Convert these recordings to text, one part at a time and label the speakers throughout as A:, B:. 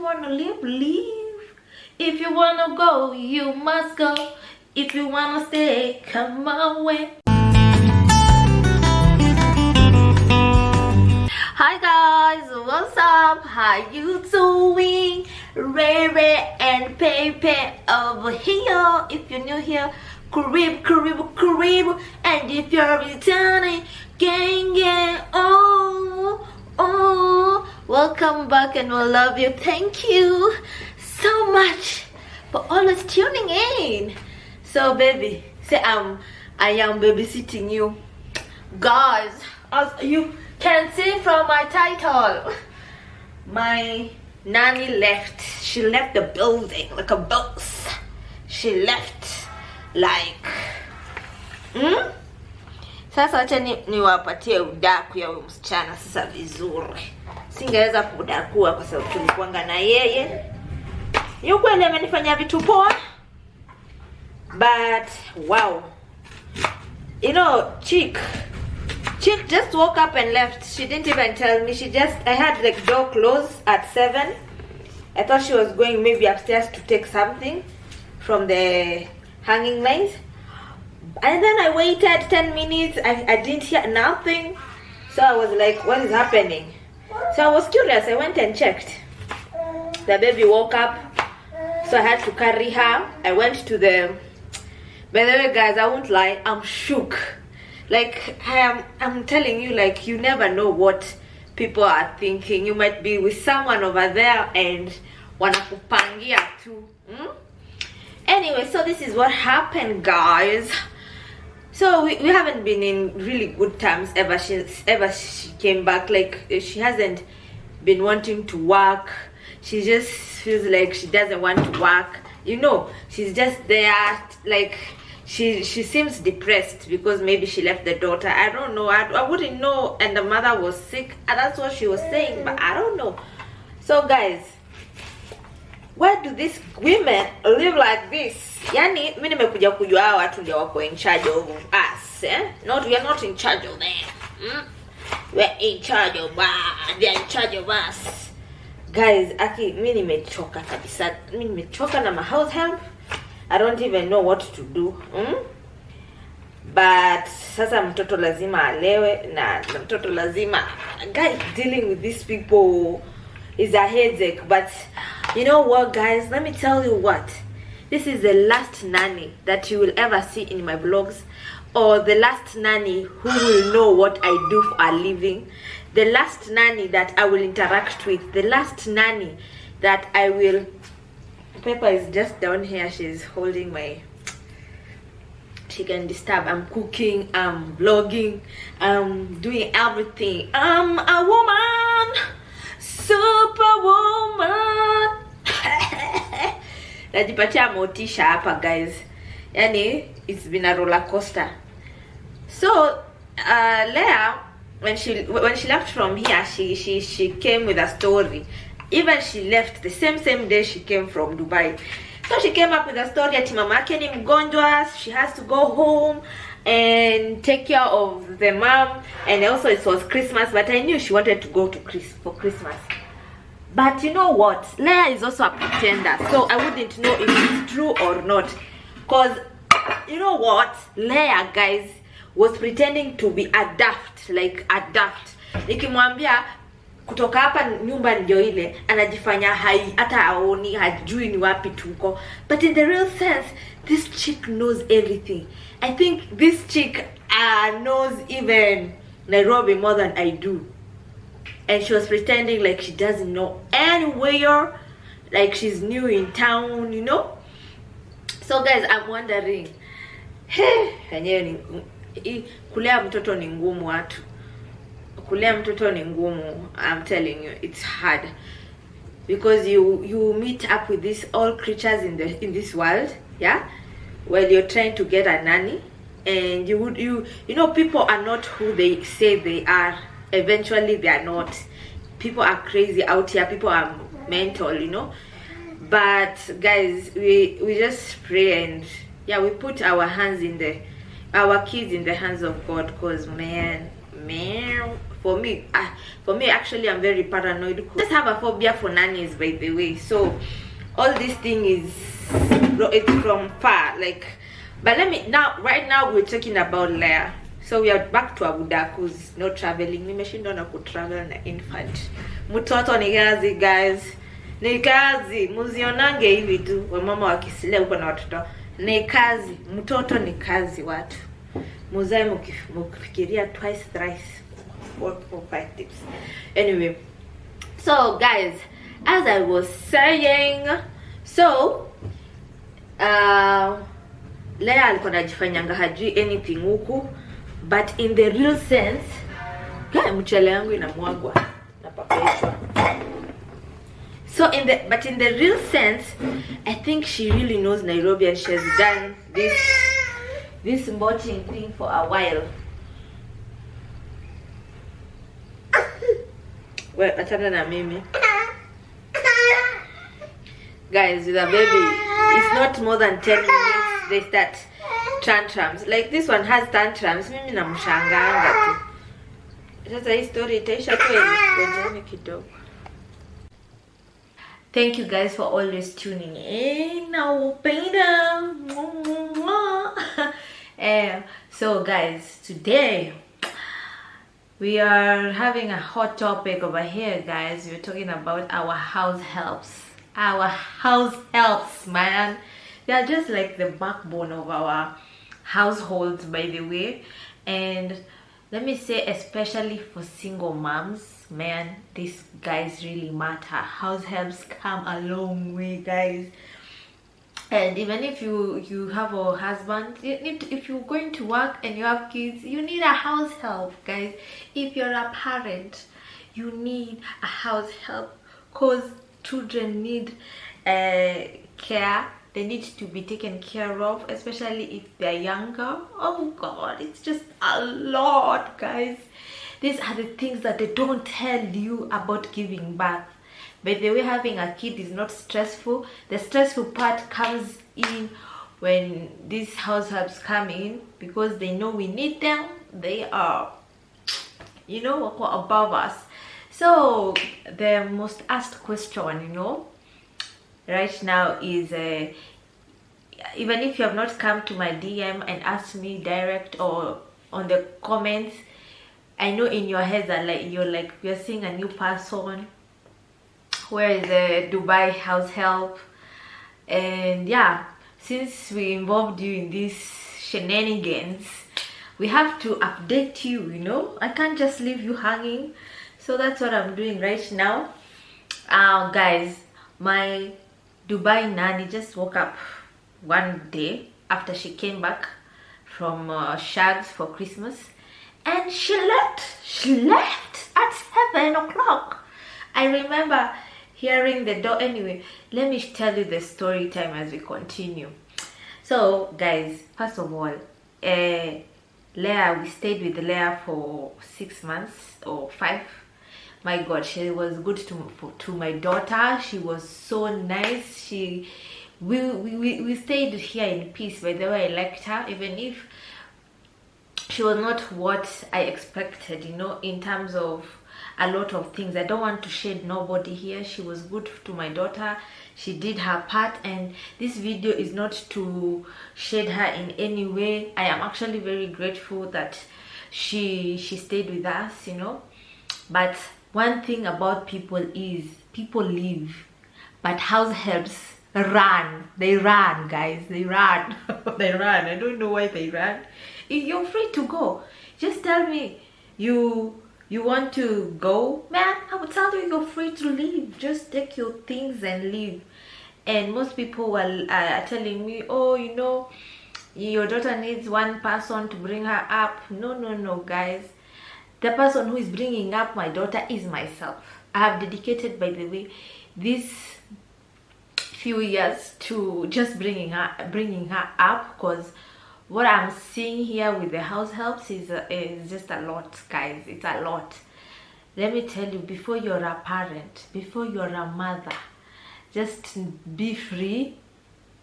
A: you wanna live, live. If you wanna go, you must go. If you wanna stay, come my way. Hi guys, what's up? How you doing? Rere and Pepe over here. If you're new here, Carib. And if you're returning, gang, oh, welcome back and we'll love you. Thank you so much for always tuning in. So baby, say I am babysitting you. Guys, as you can see from my title, my nanny left. She left the building like a boss. She left like Sasa wacha niwapatie udaku ya huyu msichana sasa vizuri. Singeweza kudakua kwa sababu tulikuanga na yeye. Yukweli amenifanya vitu poa. But wow. You know, chick just woke up and left. She didn't even tell me. I had like door closed at 7. I thought she was going maybe upstairs to take something from the hanging lines. And then I waited 10 minutes. I didn't hear nothing. So I was like, what is happening? So I was curious. I went and checked. The baby woke up. So I had to carry her. I went to the... By the way, guys, I won't lie. I'm shook. Like, I'm telling you, like, you never know what people are thinking. You might be with someone over there and wanakupangia too. Anyway, so this is what happened, guys. So we haven't been in really good terms ever she came back. Like, she hasn't been wanting to work. She just feels like she doesn't want to work. You know, she's just there, like, she seems depressed because maybe she left the daughter. I don't know. I wouldn't know. And the mother was sick, and that's what she was saying, but I don't know. So guys, why do these women live like this? Yani mimi nimekuja kujua hawa watu ndio wako in charge of us, eh? We are not in charge of them. We are in charge of us. They are in charge of us. Guys, aki mimi nimechoka kabisa. Mimi nimechoka na my house help. I don't even know what to do. But sasa mtoto lazima alewe na mtoto lazima. Guys, dealing with these people is a headache. But you know what, guys, let me tell you what. This is the last nanny that you will ever see in my vlogs, or the last nanny who will know what I do for a living, the last nanny that I will interact with, the last nanny that I will... Pepper is just down here. She's holding my... She can disturb. I'm cooking, I'm vlogging, I'm doing everything. I'm a woman, superwoman. Najipatia motisha hapa, guys. Yani, it's been a roller coaster. So, Leah, when she left from here, she came with a story. Even she left the same day she came from Dubai. So she came up with a story ati mama yake ni mgonjwa, she has to go home and take care of the mom, and also it was Christmas, but I knew she wanted to go to for Christmas. But you know what? Leah is also a pretender, so I wouldn't know if it's true or not. Because you know what? Leah, guys, was pretending to be a daft, like a daft. Nikimwambia kutoka hapa nyumba ndio ile, anajifanya hata aoni, hajui ni wapi tuko. But in the real sense, this chick knows everything. I think this chick knows even Nairobi more than I do. And she was pretending like she doesn't know anywhere, like she's new in town, you know. So guys, I'm wondering, kulea mtoto ni ngumu watu. Kulea mtoto ni ngumu. I'm telling you, it's hard. Because you meet up with these all creatures in this world, yeah? While you're trying to get a nanny, and you know, people are not who they say they are. Eventually they are not. People are crazy out here. People are mental, you know. But guys, we just pray, and yeah, we put our kids in the hands of God, because man, for me actually I'm very paranoid. I just have a phobia for nannies, by the way. So all this thing is, it's from far, like. But right now we're talking about Leia. So we are back to Abu Dhaku's no traveling. Nimeshindwa na kutravel na infant. Mtoto ni kazi, guys. Ni kazi. Muzionange hivi tu wamama wakisile huko na watoto. Ni kazi. Mtoto ni kazi watu. Muzae mukifikiria twice, thrice, 4, 5 tips. Anyway, so guys, as I was saying, so Leia alikuwa anajifanyanga hajui anything huku, but in the real sense, guy mchele yangu inamwagwa na papeshwa. So in the real sense, I think she really knows Nairobi, and she has done this watching thing for a while. Well, achana na mimi. Guys, with a baby, it's not more than 10 minutes they start tantrums. Like this one has tantrums. Mimi namshanganga tu. Sasa hii story itaisha kweli? Ngojeni kidogo. Thank you guys for always tuning in. Now, so guys, today we are having a hot topic over here, guys. We're talking about our house helps. Our house helps, man. They are just like the backbone of our households, by the way. And let me say, especially for single moms, man, these guys really matter. House helps come a long way, guys. And even if you have a husband, if you're going to work and you have kids, you need a house help, guys. If you're a parent, you need a house help, because children need care. They need to be taken care of, especially if they're younger. Oh god, it's just a lot, guys. These are the things that they don't tell you about giving birth. By the way, having a kid is not stressful. The stressful part comes in when these house helps come in, because they know we need them. They are, you know, above us. So the most asked question, you know, right now is even if you have not come to my DM and asked me direct or on the comments, I know in your head that you're seeing a new person. Where is the Dubai house help? And yeah, since we involved you in these shenanigans, we have to update you, you know. I can't just leave you hanging. So that's what I'm doing right now. Guys, my Dubai nanny just woke up one day after she came back from Shags for Christmas, and she left at 7 o'clock. I remember hearing the door. Anyway, let me tell you the story time as we continue. So guys, first of all, Leia, we stayed with Leia for 6 months or 5. My god, she was good to my daughter. She was so nice. We stayed here in peace. By the way, I liked her, even if she was not what I expected, you know, in terms of a lot of things. I don't want to shade nobody here. She was good to my daughter. She did her part, and this video is not to shade her in any way. I am actually very grateful that she stayed with us, you know. But one thing about people is people leave, but house helps run. They run, guys. They run. They run. I don't know why they run. If you're free to go, just tell me you want to go, man. I would tell you you're free to leave. Just take your things and leave. And most people are telling me, oh, you know, your daughter needs one person to bring her up. No, guys. The person who is bringing up my daughter is myself. I have dedicated, by the way, this few years to just bringing her up, because what I'm seeing here with the house helps is just a lot, guys. It's a lot. Let me tell you, before you're a parent, before you're a mother, just be free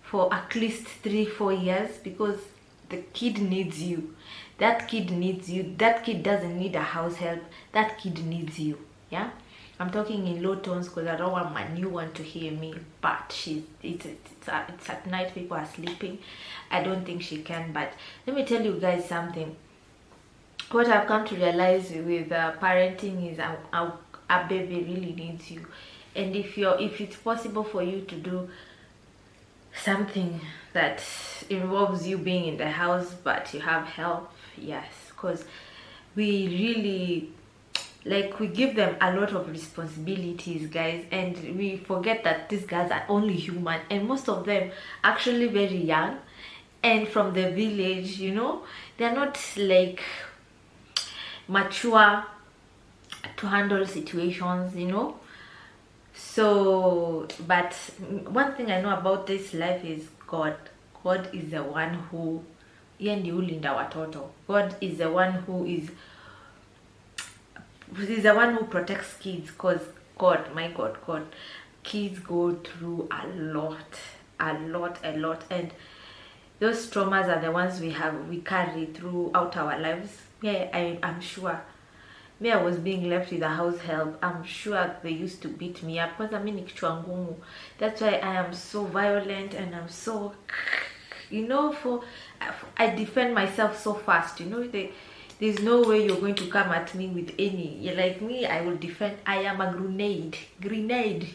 A: for at least 3-4 years, because the kid needs you. That kid needs you. That kid doesn't need a house help. That kid needs you. Yeah, I'm talking in low tones because I don't want my new one to hear me. But it's at night, people are sleeping. I don't think she can. But let me tell you guys something. What I've come to realize with parenting is a baby really needs you. And if it's possible for you to do something that involves you being in the house but you have help, yes, because we really, like, we give them a lot of responsibilities, guys, and we forget that these guys are only human, and most of them actually very young and from the village, you know. They're not like mature to handle situations, you know. So, but one thing I know about this life is God is the one who ulinda watoto. God is the one who is the one who protects kids, because God, kids go through a lot, and those traumas are the ones we carry throughout our lives. Yeah, I'm sure. Me, I was being left with a house help. I'm sure they used to beat me up because that's why I am so violent, and I'm so, you know, I defend myself so fast, you know. There's no way you're going to come at me with any. You're like me, I will defend. I am a grenade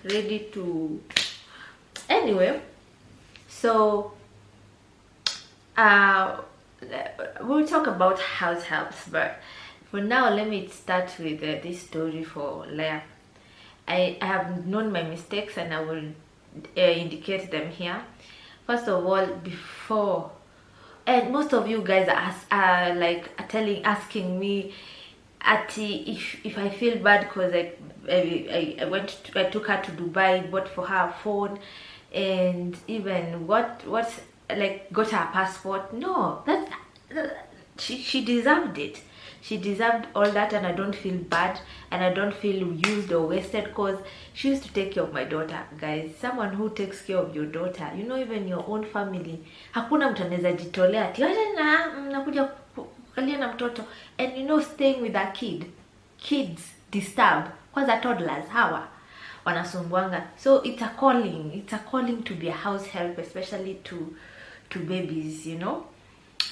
A: ready to. Anyway, so we'll talk about house helps, but for now, let me start with this story for Leah. I have known my mistakes, and I will indicate them here. First of all, before, and most of you guys are like asking me, Ati, if I feel bad because I took her to Dubai, bought for her a phone, and even got her passport. No, she deserved it. She deserved all that, and I don't feel bad, and I don't feel used or wasted, because she used to take care of my daughter. Guys, someone who takes care of your daughter, you know, even your own family, hakuna mtu anaweza jitolea ati nakuja kukalia na mtoto. And you know, staying with a kids disturb, kwanza toddlers hawa wanasumbuanga. So it's a calling to be a house help, especially to babies, you know.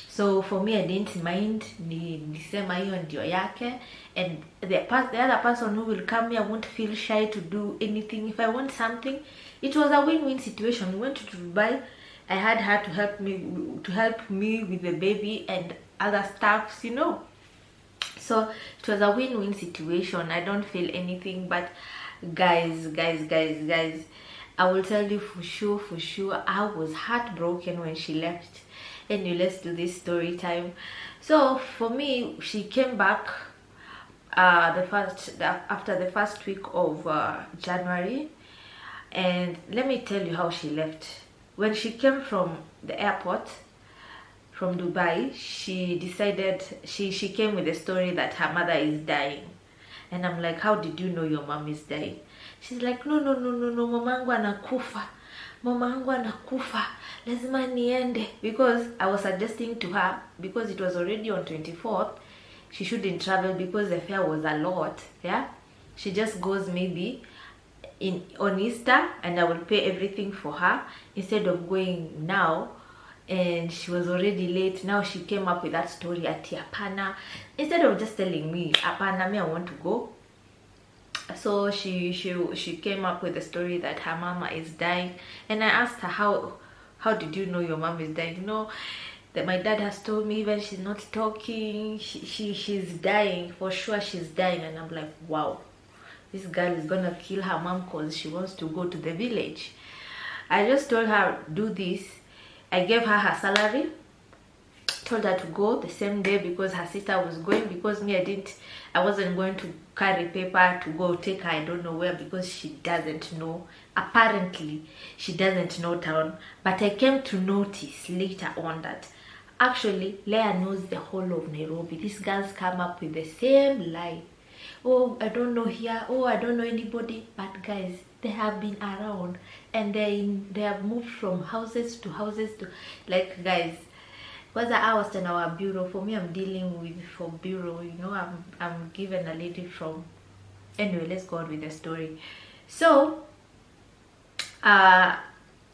A: So for me, I didn't mind. Nisema hiyo ndio yake, and the other person who will come here won't feel shy to do anything. If I want something, it was a win-win situation. We went to Dubai. I had her to help me with the baby and other stuffs, you know. So it was a win-win situation. I don't feel anything. But guys, I will tell you for sure, I was heartbroken when she left. Anyway, let's do this story time. So for me, she came back after the first week of January, and let me tell you how she left. When she came from the airport from Dubai, she decided she came with the story that her mother is dying, and I'm like, how did you know your mom is dying? She's like, no, mamangu anakufa, lazima niende. Because I was suggesting to her, because it was already on 24th, she shouldn't travel because the fare was a lot. Yeah, she just goes maybe on Easter, and I will pay everything for her, instead of going now. And she was already late. Now she came up with that story at Apana, instead of just telling me, Apana, me, I want to go. So she came up with the story that her mama is dying, and I asked her, how did you know your mom is dying? You know, that my dad has told me, even she's not talking, she's dying, for sure she's dying. And I'm like, wow, this girl is gonna kill her mom because she wants to go to the village. I just told her, do this. I gave her her salary, told her to go the same day because her sister was going, because me, I wasn't going to carry paper to go take her I don't know where, because she doesn't know. Apparently she doesn't know town. But I came to notice later on that actually Leah knows the whole of Nairobi. These girls come up with the same lie. Oh, I don't know here. Oh, I don't know anybody. But guys, they have been around, and they have moved from houses to houses to, like, guys, Because the hours in our bureau, for me, I'm dealing with for bureau, you know, I'm given a lady from, anyway, let's go on with the story. So and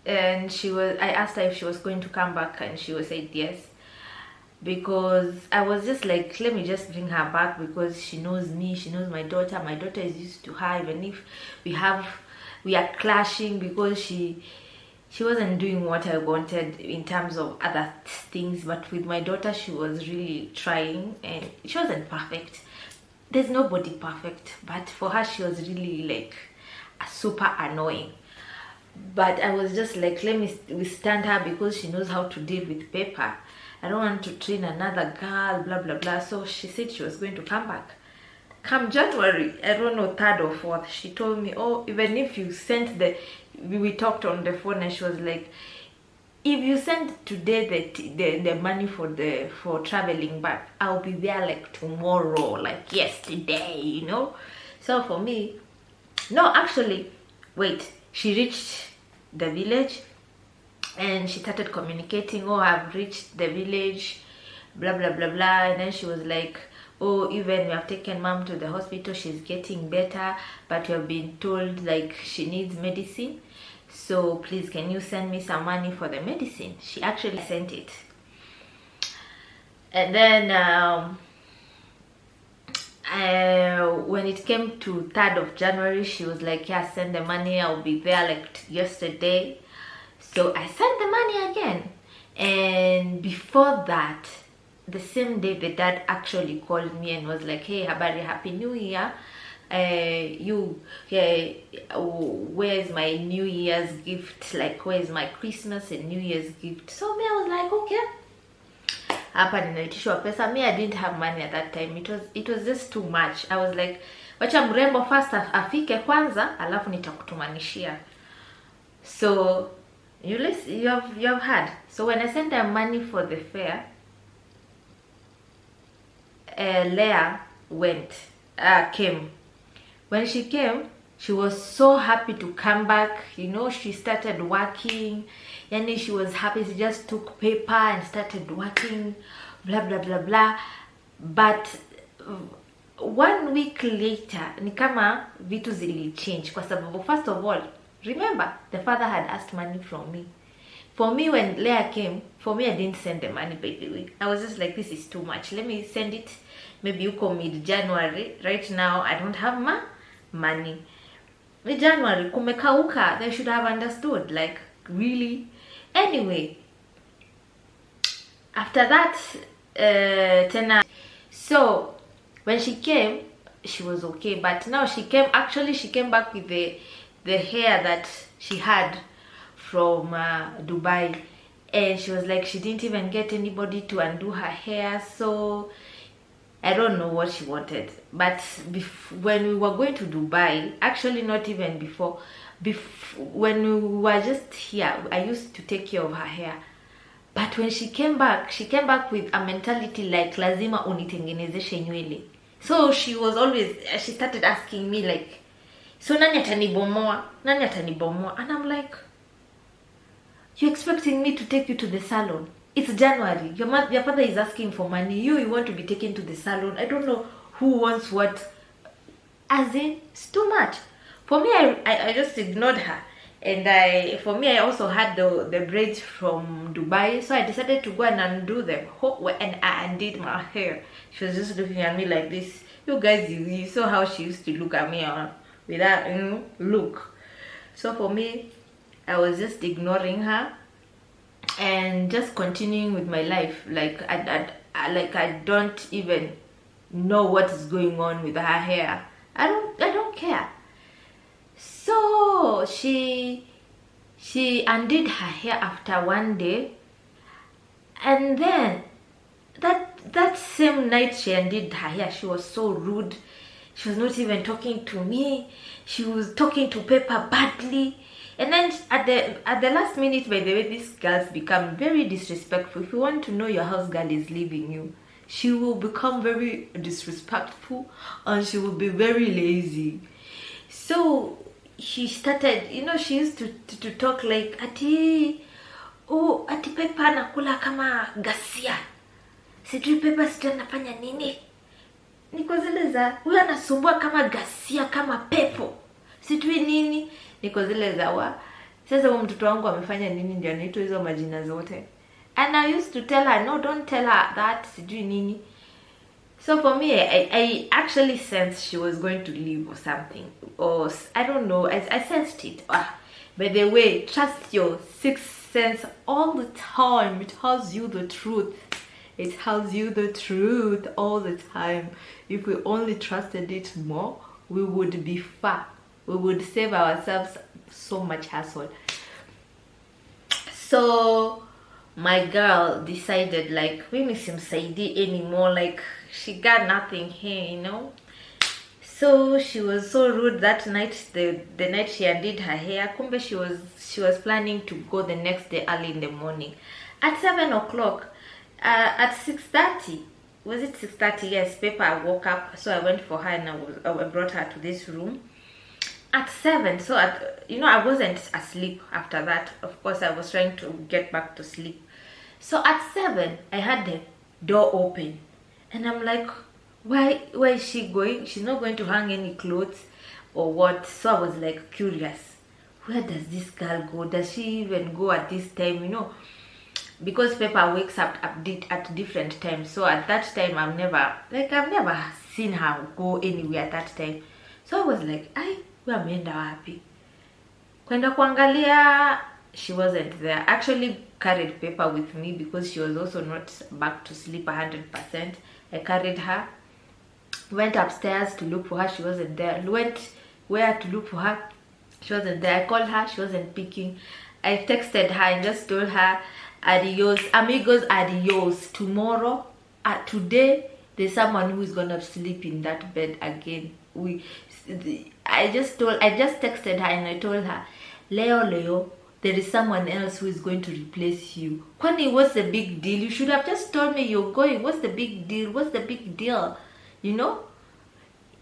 A: I asked her if she was going to come back, and she was said yes, because I was just like, let me just bring her back, because she knows me, she knows my daughter is used to her, even if we are clashing, because she wasn't doing what I wanted in terms of other things, but with my daughter she was really trying, and she wasn't perfect. There's nobody perfect, but for her she was really like super annoying. But I was just like, let me withstand her, because she knows how to deal with paper. I don't want to train another girl, blah blah blah. So she said she was going to come back come January, I don't know, 3rd or 4th. She told me, oh, even if you sent we talked on the phone, and she was like, if you send today the money for traveling back, I'll be there like tomorrow, like yesterday, you know. So for me, no, actually, wait, she reached the village and she started communicating, oh, I've reached the village, blah blah blah blah. And then she was like, oh, even we have taken mom to the hospital, she's getting better, but we have been told like she needs medicine, so please can you send me some money for the medicine. She actually sent it. And then when it came to 3rd of January, she was like, yeah, send the money, I'll be there like yesterday. So I sent the money again. And before that, the same day, the dad actually called me and was like, hey, habari, happy new year. Where's my New Year's gift? Like, where's my Christmas and New Year's gift? So me, I was like, okay, hapa ninaitishwa pesa. Me, I didn't have money at that time. It was just too much. I was like, wacha mrembo first afike kwanza, alafu nitakutumanishia. So you have had. So when I sent her money for the fare, Leah came. When she came, she was so happy to come back, you know. She started working, and she was happy. She just took paper and started working, blah blah blah blah. But 1 week later, ni kama vitu zili change, kwa sababu first of all, remember, the father had asked money from me. For me, when Leah came, for me, I didn't send the money, by the way. I was just like, this is too much. Let me send it maybe you call mid-January. Right now, I don't have money. Mid-January, kumekauka, they should have understood. Like, really? Anyway, after that, tena. So, when she came, she was okay. But now she came back with the hair that she had from Dubai, and she was like, she didn't even get anybody to undo her hair. So I don't know what she wanted. But when we were going to Dubai, actually not even before, when we were just here, I used to take care of her hair. But when she came back with a mentality like, lazima unitengenezeshe nywele. So she started asking me like, so nani atanibomoa? And I'm like, you're expecting me to take you to the salon? It's January. Your father is asking for money. You want to be taken to the salon. I don't know who wants what. As in, it's too much. For me, I just ignored her. And I also had the braids from Dubai. So I decided to go and undo them. And I undid my hair. She was just looking at me like this. You guys, you saw how she used to look at me with that, look. So for me, I was just ignoring her and just continuing with my life. Like I don't even know what is going on with her hair. I don't care. So she undid her hair after one day, and then that same night she undid her hair, she was so rude. She was not even talking to me. She was talking to Pepper badly. And then at the last minute, by the way, these girls become very disrespectful. If you want to know your house girl is leaving you, she will become very disrespectful and she will be very lazy. So she started, she used to talk like, Ati, oh, ati Pepa anakula kama gasia, sijui Pepa sijui anafanya nini. Niko zile za huyu anasumbua kama gasia, kama pepo, sijui nini. Niko zile za wa sasa huyu mtoto wangu amefanya nini ndio anaitwa hizo majina zote. And I used to tell her, no, don't tell her that, sijui nini. So for me, I actually sensed she was going to leave or something. Or I don't know, I sensed it. By the way, trust your sixth sense all the time. It tells you the truth. It tells you the truth all the time. If we only trusted it more, we would be far. We would save ourselves so much hassle. So my girl decided, like, mimi simsaidi anymore, like she got nothing here, you know. So she was so rude that night, the night she undid her hair. Kumbe she was planning to go the next day early in the morning at 7 o'clock. At 6:30, was it 6:30? Yes, Peppa woke up, so I went for her and I brought her to this room at 7. So I wasn't asleep after that. Of course, I was trying to get back to sleep. So at 7, I had the door open, and I'm like, why is she going? She's not going to hang any clothes or what? So I was like curious, where does this girl go? Does she even go at this time, you know? Because Peppa wakes up at different times. So at that time, I've never seen her go anywhere at that time. So I was like, where ameenda wapi? Kwenda kuangalia, she wasn't there. Actually carried Peppa with me because she was also not back to sleep 100%. I carried her, went upstairs to look for her, she wasn't there. Went where to look for her, she wasn't there. I called her, she wasn't picking. I texted her and just told her, adios amigos, adios. Tomorrow, today, there's someone who is gonna sleep in that bed again. I just texted her and I told her, Leo, there is someone else who is going to replace you. Kwani, what's the big deal? You should have just told me you're going. What's the big deal? What's the big deal? You know?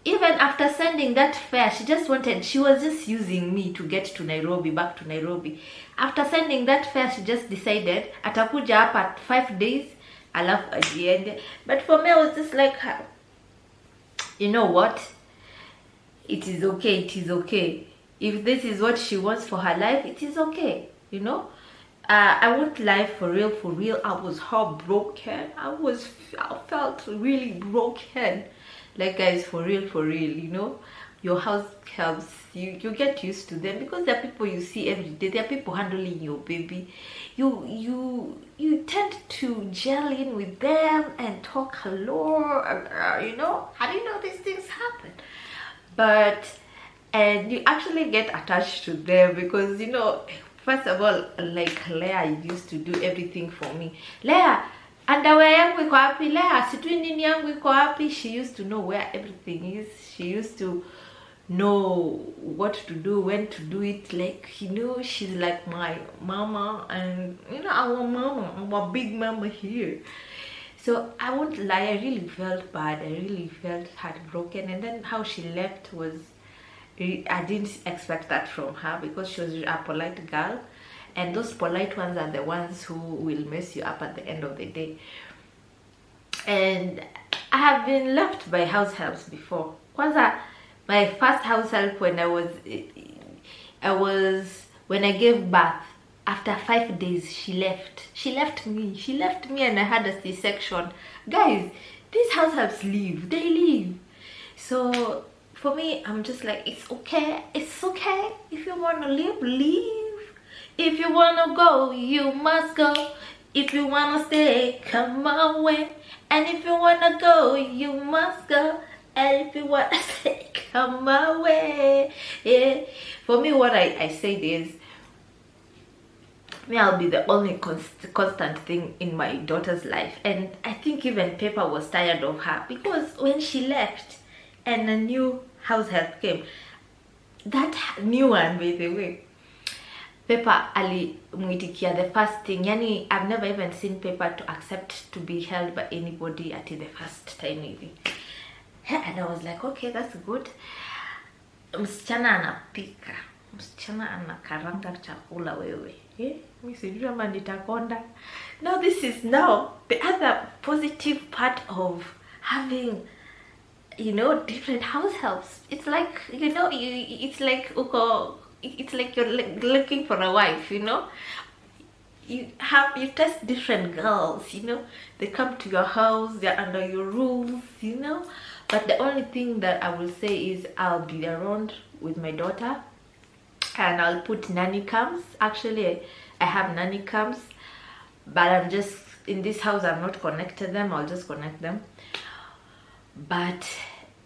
A: Even after sending that fare, she was just using me to get to Nairobi, back to Nairobi. After sending that fare, she just decided, atakuja hapa at 5 days, alafu ajiende. But for me, I was just like, you know what? It is okay. If this is what she wants for her life, it is okay, you know. I won't lie, for real, I was heartbroken. I felt really broken. Like, guys, for real, you know, your house helps you get used to them, because there are people you see every day. There are people handling your baby. You tend to gel in with them and talk hello, you know. How do you know these things happen? And you actually get attached to them, because, you know, first of all, like Leah used to do everything for me. Leah, underwear yangu iko wapi? Leah, sijui nini yangu iko wapi? She used to know where everything is. She used to know what to do, when to do it. Like, you know, she's like my mama, and, you know, our big mama here. So I won't lie, I really felt bad. I really felt heartbroken. And then how she left was, I didn't expect that from her, because she was a polite girl, and those polite ones are the ones who will mess you up at the end of the day. And I have been left by house helps before. Kwanza, my first house help when when I gave birth, after 5 days she left me and I had a C-section. Guys, these house helps leave, they leave. So for me, I'm just like, it's okay. If you want to leave. If you want to go, you must go. If you want to stay, come my way. And if you want to go, you must go. And if you want to stay, come my way. Yeah. For me, what I said is, I'll be the only constant thing in my daughter's life. And I think even Peppa was tired of her, because when she left and a new house help came, that new one, by the way, Peppa alimwitikia the first thing. Yani, I've never even seen Peppa to accept to be held by anybody at the first time maybe. And I was like, okay, that's good. Msichana anapika. msichana anakaranga chakula wewe. Mimi sijui ama nitakonda. Now this is now the other positive part of having, you know, different house helps. It's like, you know, it's like you're looking for a wife, you know. You test different girls, you know. They come to your house, they're under your roof, you know. But the only thing that I will say is I'll be around with my daughter, and I'll put nanny cams. Actually, I have nanny cams, but I'm just in this house, I'm not connected them. I'll just connect them. But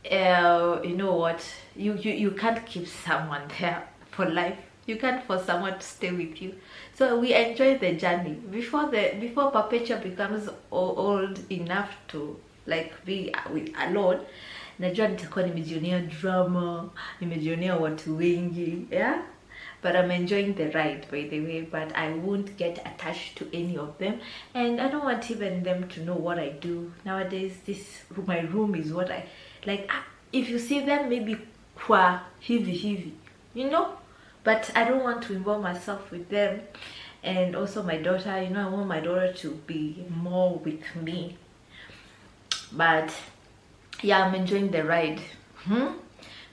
A: you know what, you can't keep someone there for life. You can't force someone to stay with you. So we enjoy the journey before Perpetua becomes old enough to like be alone. Najua nitakuwa nimejionea drama, nimejionea watu wengi, yeah. But I'm enjoying the ride, by the way. But I won't get attached to any of them, and I don't want even them to know what I do nowadays. My room is what I like. If you see them, maybe kwa hivi, you know. But I don't want to involve myself with them. And also my daughter, you know, I want my daughter to be more with me. But yeah, I'm enjoying the ride.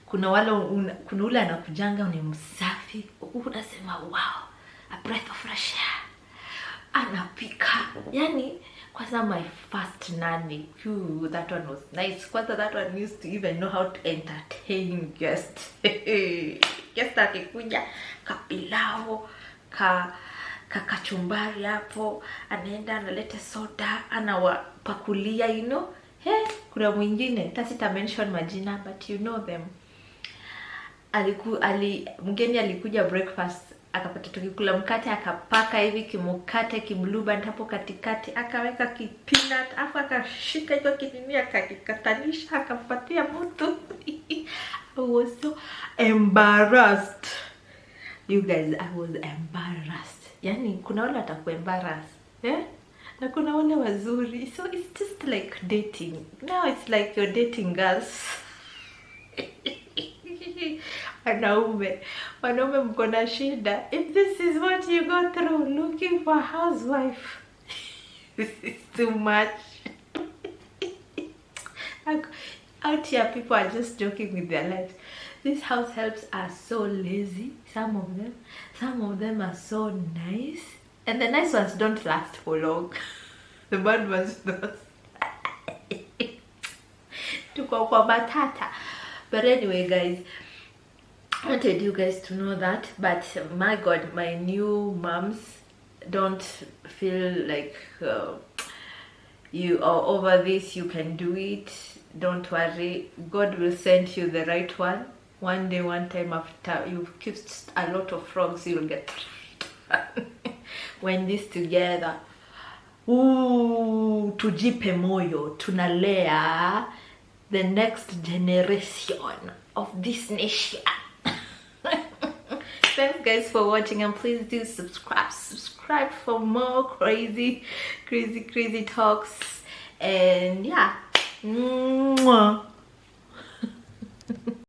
A: Kuna ule anakujanga ni msafi, unasema wow, a breath of fresh air. Anapika. Yani kwanza my first nanny, that one was nice. Kwanza that one used to even know how to entertain guests. Guest akikuja kapilao, kachumbari hapo, anaenda analeta soda, anawapakulia, you know. Kuna mwingine, tasita mention majina, but you know them. Mgeni alikuja breakfast, akapata tukikula mkate, akapaka hivi kimukate kimluba hapo katikati, akaweka kipinat, afu akashika hiyo kinini, akakikatanisha, akapatia mtu. I was so embarrassed. You guys, I was embarrassed. Yani kuna wale watakuwa embarrassed, na kuna wale wazuri. So it's just like dating. Now it's like you're dating girls. Wanaume mko na shida. If this is what you go through looking for a housewife, this is too much. Out here, people are just joking with their lives. These house helps are so lazy. Some of them are so nice, and the nice ones don't last for long. The bad ones don't. Tuko kwa batata. But anyway, guys, I wanted you guys to know that. But my God, my new moms, don't feel like you are over this. You can do it. Don't worry. God will send you the right one. One day, one time, after you've kissed a lot of frogs, you'll get when this together. Ooh, tujipe moyo, tunalea the next generation of this nation. Thanks guys for watching, and please do subscribe for more crazy talks. And yeah, mwah.